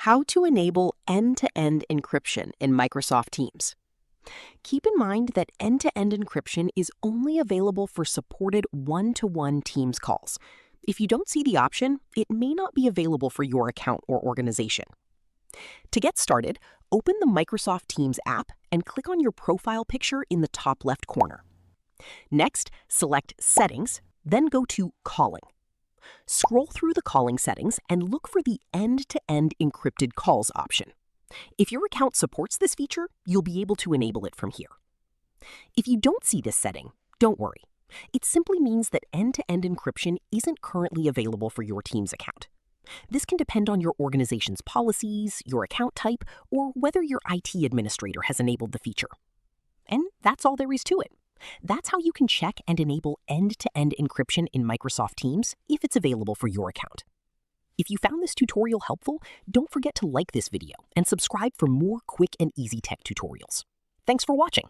How to enable end-to-end encryption in Microsoft Teams. Keep in mind that end-to-end encryption is only available for supported one-to-one Teams calls. If you don't see the option, it may not be available for your account or organization. To get started, open the Microsoft Teams app and click on your profile picture in the top left corner. Next, select Settings, then go to Calling. Scroll through the calling settings and look for the end-to-end encrypted calls option. If your account supports this feature, you'll be able to enable it from here. If you don't see this setting, don't worry. It simply means that end-to-end encryption isn't currently available for your Teams account. This can depend on your organization's policies, your account type, or whether your IT administrator has enabled the feature. And that's all there is to it. That's how you can check and enable end-to-end encryption in Microsoft Teams if it's available for your account. If you found this tutorial helpful, don't forget to like this video and subscribe for more quick and easy tech tutorials. Thanks for watching.